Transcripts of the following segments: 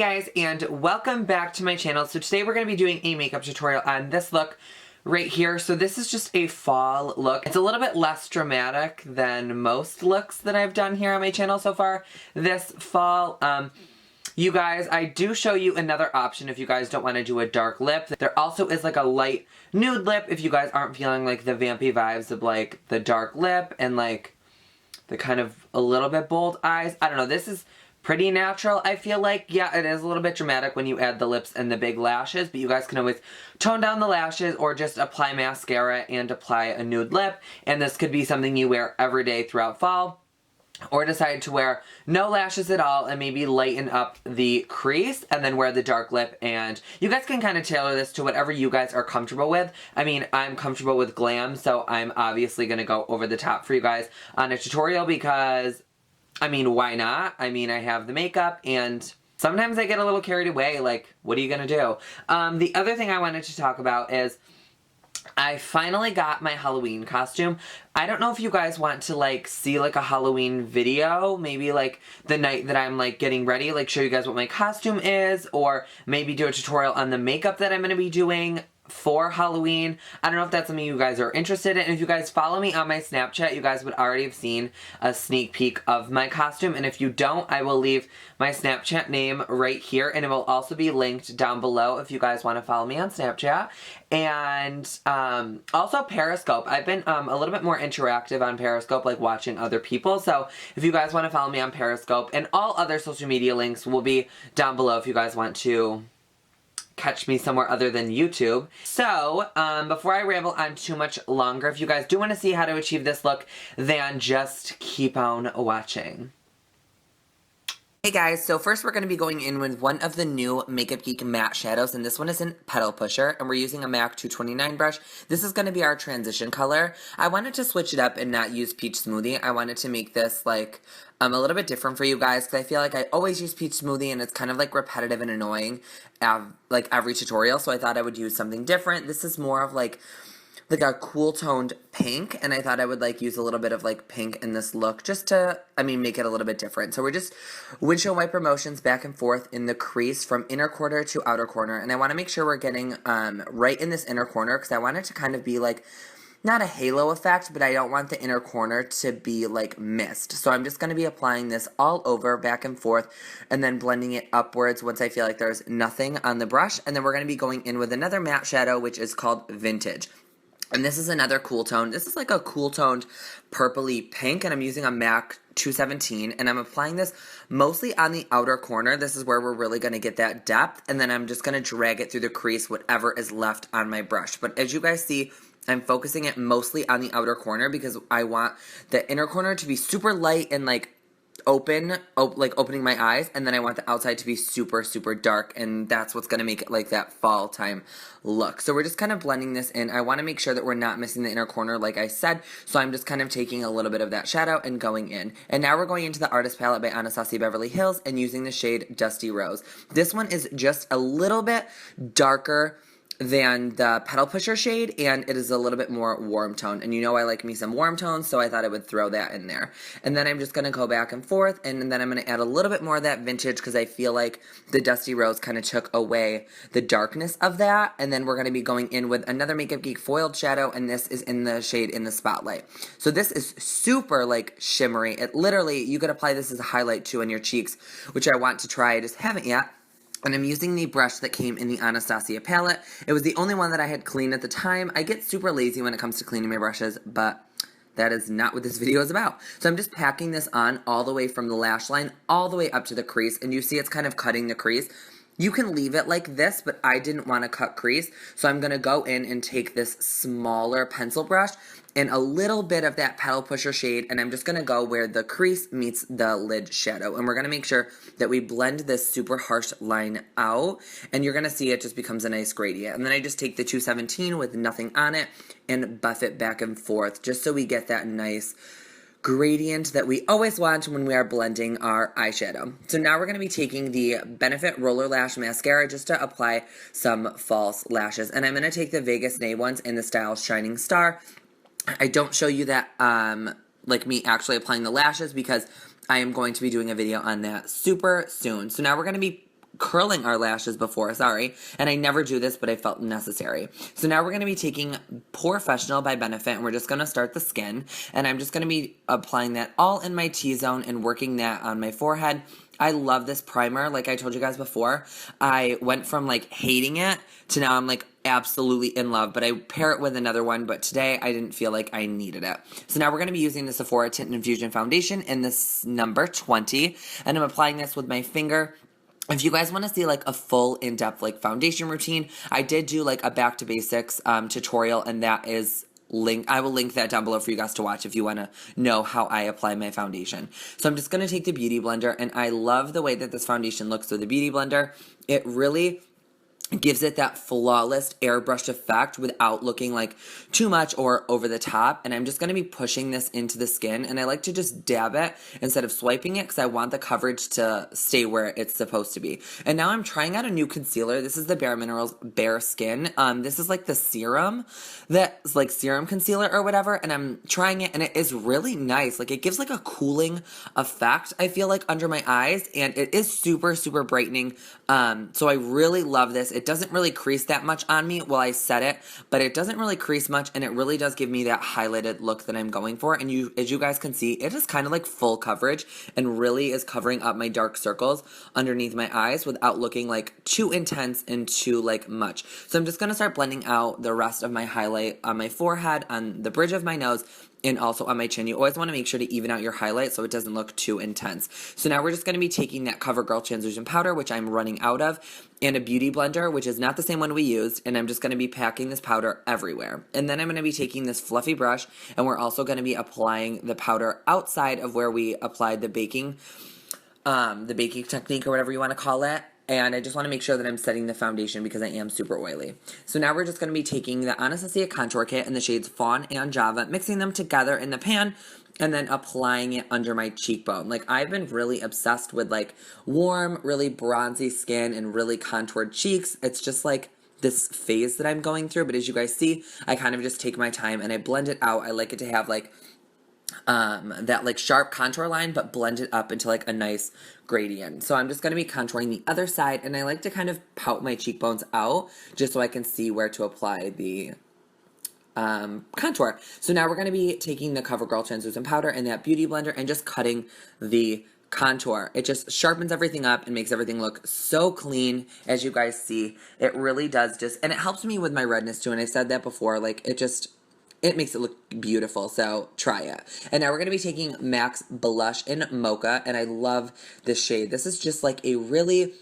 guys, and welcome back to my channel. So today we're going to be doing a makeup tutorial on this look right here. So this is just a fall look. It's a little bit less dramatic than most looks that I've done here on my channel so far this fall. You guys, I do show you another option if you guys don't want to do a dark lip. There also is like a light nude lip if you guys aren't feeling like the vampy vibes of like the dark lip and like the kind of a little bit bold eyes. I don't know, this is pretty natural, I feel like. Yeah, it is a little bit dramatic when you add the lips and the big lashes, but you guys can always tone down the lashes or just apply mascara and apply a nude lip. And this could be something you wear every day throughout fall, or decide to wear no lashes at all and maybe lighten up the crease and then wear the dark lip. And you guys can kind of tailor this to whatever you guys are comfortable with. I mean, I'm comfortable with Glam, so I'm obviously going to go over the top for you guys on a tutorial because, I mean, why not? I mean, I have the makeup and sometimes I get a little carried away. Like, what are you going to do? The other thing I wanted to talk about is I finally got my Halloween costume. I don't know if you guys want to like see like a Halloween video, maybe like the night that I'm like getting ready, like show you guys what my costume is, or maybe do a tutorial on the makeup that I'm going to be doing for Halloween. I don't know if that's something you guys are interested in. And if you guys follow me on my Snapchat, you guys would already have seen a sneak peek of my costume. And if you don't, I will leave my Snapchat name right here, and it will also be linked down below if you guys want to follow me on Snapchat. And also Periscope. I've been a little bit more interactive on Periscope, like watching other people. So if you guys want to follow me on Periscope, and all other social media links will be down below if you guys want to catch me somewhere other than YouTube. So, before I ramble on too much longer, if you guys do want to see how to achieve this look, then just keep on watching. Hey guys, so first we're going to be going in with one of the new Makeupgeek matte shadows, and this one is in Petal Pusher, and we're using a MAC 229 brush. This is going to be our transition color. I wanted to switch it up and not use Peach Smoothie. I wanted to make this like a little bit different for you guys, because I feel like I always use Peach Smoothie and it's kind of like repetitive and annoying like every tutorial, so I thought I would use something different. This is more of like a cool toned pink, and I thought I would like use a little bit of like pink in this look just to, I mean, make it a little bit different. So we're just windshield wiper motions back and forth in the crease from inner corner to outer corner, and I want to make sure we're getting right in this inner corner because I want it to kind of be like not a halo effect, but I don't want the inner corner to be like mist. So I'm just going to be applying this all over back and forth and then blending it upwards once I feel like there's nothing on the brush. And then we're going to be going in with another matte shadow, which is called Vintage. And this is another cool tone. This is like a cool toned purpley pink, and I'm using a MAC 217, and I'm applying this mostly on the outer corner. This is where we're really going to get that depth, and then I'm just going to drag it through the crease, whatever is left on my brush. But as you guys see, I'm focusing it mostly on the outer corner because I want the inner corner to be super light and like open, like opening my eyes, and then I want the outside to be super, super dark, and that's what's going to make it like that fall time look. So we're just kind of blending this in. I want to make sure that we're not missing the inner corner like I said, so I'm just kind of taking a little bit of that shadow and going in. And now we're going into the Artist Palette by Anastasia Beverly Hills and using the shade Dusty Rose. This one is just a little bit darker than the Petal Pusher shade, and it is a little bit more warm tone. And you know I like me some warm tones, so I thought I would throw that in there. And then I'm just going to go back and forth, and then I'm going to add a little bit more of that Vintage because I feel like the Dusty Rose kind of took away the darkness of that. And then we're going to be going in with another Makeupgeek foiled shadow, and this is in the shade In the Spotlight. So this is super like shimmery. It literally, you could apply this as a highlight too on your cheeks, which I want to try. I just haven't yet. And I'm using the brush that came in the Anastasia palette. It was the only one that I had cleaned at the time. I get super lazy when it comes to cleaning my brushes, but that is not what this video is about. So I'm just packing this on all the way from the lash line all the way up to the crease, and you see it's kind of cutting the crease. You can leave it like this, but I didn't want to cut crease, so I'm going to go in and take this smaller pencil brush and a little bit of that Petal Pusher shade, and I'm just going to go where the crease meets the lid shadow. And we're going to make sure that we blend this super harsh line out, and you're going to see it just becomes a nice gradient. And then I just take the 217 with nothing on it and buff it back and forth just so we get that nice gradient that we always want when we are blending our eyeshadow. So now we're going to be taking the Benefit Roller Lash Mascara just to apply some false lashes. And I'm going to take the Vegas Nay ones in the style Shining Star. I don't show you that, like me actually applying the lashes because I am going to be doing a video on that super soon. So now we're going to be curling our lashes before, sorry, and I never do this, but I felt necessary. So now we're going to be taking POREfessional by Benefit, and we're just going to start the skin, and I'm just going to be applying that all in my T-zone and working that on my forehead. I love this primer. Like I told you guys before, I went from like hating it to now I'm like absolutely in love, but I pair it with another one, but today I didn't feel like I needed it. So now we're going to be using the Sephora Teint Infusion Foundation in this number 20, and I'm applying this with my finger. If you guys want to see like a full in-depth like foundation routine, I did do like a back to basics tutorial, and that is I will link that down below for you guys to watch if you want to know how I apply my foundation. So I'm just going to take the Beauty Blender, and I love the way that this foundation looks with the Beauty Blender. It really gives it that flawless airbrush effect without looking like too much or over the top. And I'm just going to be pushing this into the skin, and I like to just dab it instead of swiping it because I want the coverage to stay where it's supposed to be. And now I'm trying out a new concealer. This is the Bare Minerals Bare Skin. This is like the serum that's like serum concealer or whatever, and I'm trying it, and it is really nice. Like it gives like a cooling effect, I feel like, under my eyes, and it is super, super brightening. So I really love this. It doesn't really crease that much on me while I set it, but it doesn't really crease much, and it really does give me that highlighted look that I'm going for. And as you guys can see, it is kind of like full coverage and really is covering up my dark circles underneath my eyes without looking like too intense and too like much. So I'm just going to start blending out the rest of my highlight on my forehead, on the bridge of my nose, and also on my chin. You always want to make sure to even out your highlight so it doesn't look too intense. So now we're just going to be taking that CoverGirl Translucent powder, which I'm running out of, and a beauty blender, which is not the same one we used, and I'm just going to be packing this powder everywhere. And then I'm going to be taking this fluffy brush, and we're also going to be applying the powder outside of where we applied the baking technique or whatever you want to call it. And I just want to make sure that I'm setting the foundation because I am super oily. So now we're just going to be taking the Anastasia Contour Kit in the shades Fawn and Java, mixing them together in the pan, and then applying it under my cheekbone. Like, I've been really obsessed with like warm, really bronzy skin and really contoured cheeks. It's just like this phase that I'm going through. But as you guys see, I kind of just take my time and I blend it out. I like it to have like that like sharp contour line, but blend it up into like a nice gradient. So I'm just going to be contouring the other side, and I like to kind of pout my cheekbones out just so I can see where to apply the contour. So now we're going to be taking the CoverGirl Translucent powder and that beauty blender and just cutting the contour. It just sharpens everything up and makes everything look so clean. As you guys see, it really does just, and it helps me with my redness too, and I said that before, like it makes it look beautiful, so try it. And now we're going to be taking MAC's Blush in Mocha, and I love this shade. This is just like a really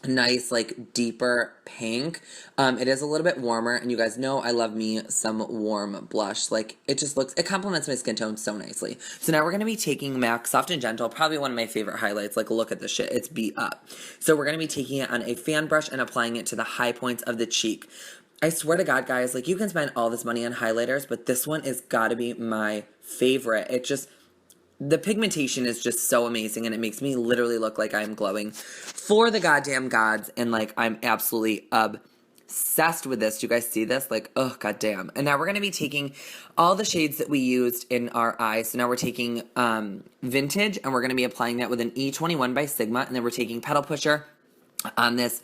nice, like, deeper pink. It is a little bit warmer, and you guys know I love me some warm blush. Like, it just looks, it complements my skin tone so nicely. So now we're going to be taking MAC Soft and Gentle, probably one of my favorite highlights. Like, look at this shit. It's beat up. So we're going to be taking it on a fan brush and applying it to the high points of the cheek. I swear to God, guys, like, you can spend all this money on highlighters, but this one is gotta be my favorite. It just, the pigmentation is just so amazing, and it makes me literally look like I'm glowing for the goddamn gods, and, like, I'm absolutely obsessed with this. Do you guys see this? Like, oh, goddamn. And now we're gonna be taking all the shades that we used in our eyes. So now we're taking Vintage, and we're gonna be applying that with an E21 by Sigma, and then we're taking Petal Pusher on this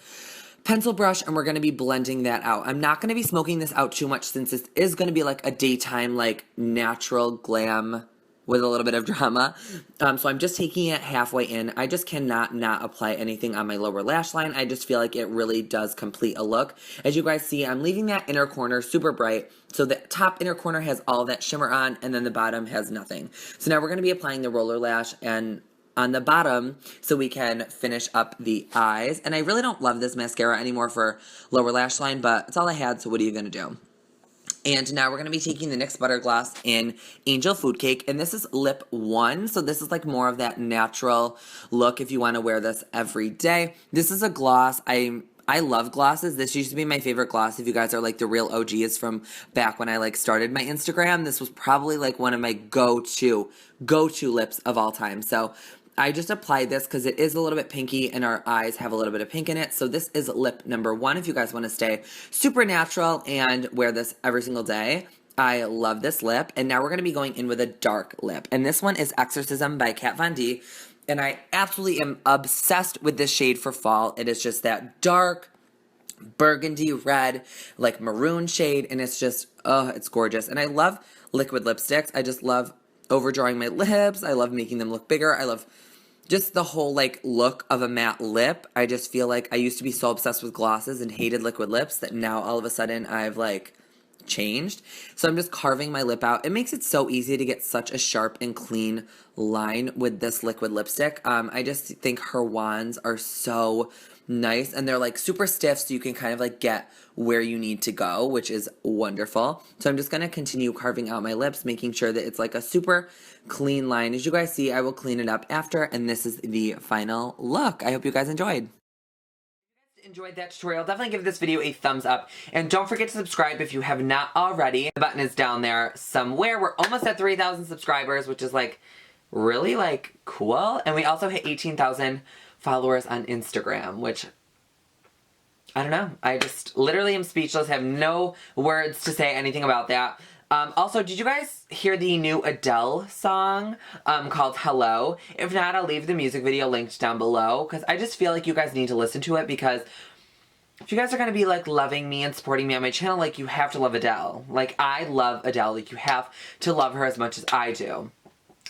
pencil brush, and we're going to be blending that out. I'm not going to be smoking this out too much since this is going to be like a daytime, like, natural glam with a little bit of drama. So I'm just taking it halfway in. I just cannot not apply anything on my lower lash line. I just feel like it really does complete a look. As you guys see, I'm leaving that inner corner super bright. So the top inner corner has all that shimmer on, and then the bottom has nothing. So now we're going to be applying the roller lash and on the bottom so we can finish up the eyes. And I really don't love this mascara anymore for lower lash line, but it's all I had, so what are you going to do? And now we're going to be taking the NYX ButterGloss in Angel Food Cake, and this is Lip 1, so this is like more of that natural look if you want to wear this every day. This is a gloss. I love glosses. This used to be my favorite gloss. If you guys are like the real OGs from back when I like started my Instagram, this was probably like one of my go-to lips of all time. So I just applied this because it is a little bit pinky and our eyes have a little bit of pink in it. So this is lip number 1 if you guys want to stay super natural and wear this every single day. I love this lip. And now we're going to be going in with a dark lip. And this one is Exorcism by KatVonD. And I absolutely am obsessed with this shade for fall. It is just that dark burgundy red, like maroon shade, and it's just, oh, it's gorgeous. And I love liquid lipsticks. I just love overdrawing my lips. I love making them look bigger. I love just the whole like look of a matte lip. I just feel like I used to be so obsessed with glosses and hated liquid lips that now all of a sudden I've like changed. So I'm just carving my lip out. It makes it so easy to get such a sharp and clean line with this liquid lipstick. I just think her wands are so nice, and they're like super stiff, so you can kind of like get where you need to go, which is wonderful. So I'm just going to continue carving out my lips, making sure that it's like a super clean line. As you guys see, I will clean it up after, and this is the final look. I hope you guys enjoyed. Enjoyed that tutorial, definitely give this video a thumbs up, and don't forget to subscribe if you have not already. The button is down there somewhere. We're almost at 3,000 subscribers, which is like really like cool, and we also hit 18,000 followers on Instagram, which I don't know, I just literally am speechless, have no words to say anything about that. Also, did you guys hear the new Adele song called Hello? If not, I'll leave the music video linked down below, because I just feel like you guys need to listen to it, because if you guys are going to be like loving me and supporting me on my channel, like you have to love Adele. Like I love Adele, like you have to love her as much as I do.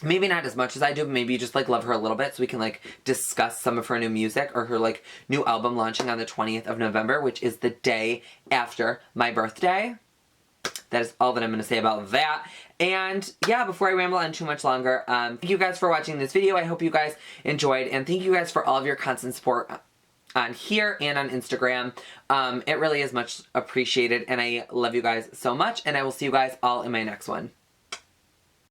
Maybe not as much as I do, but maybe you just like love her a little bit so we can like discuss some of her new music or her like new album launching on the 20th of November, which is the day after my birthday. That is all that I'm going to say about that. And yeah, before I ramble on too much longer, thank you guys for watching this video. I hope you guys enjoyed, and thank you guys for all of your constant support on here and on Instagram. It really is much appreciated, and I love you guys so much, and I will see you guys all in my next one.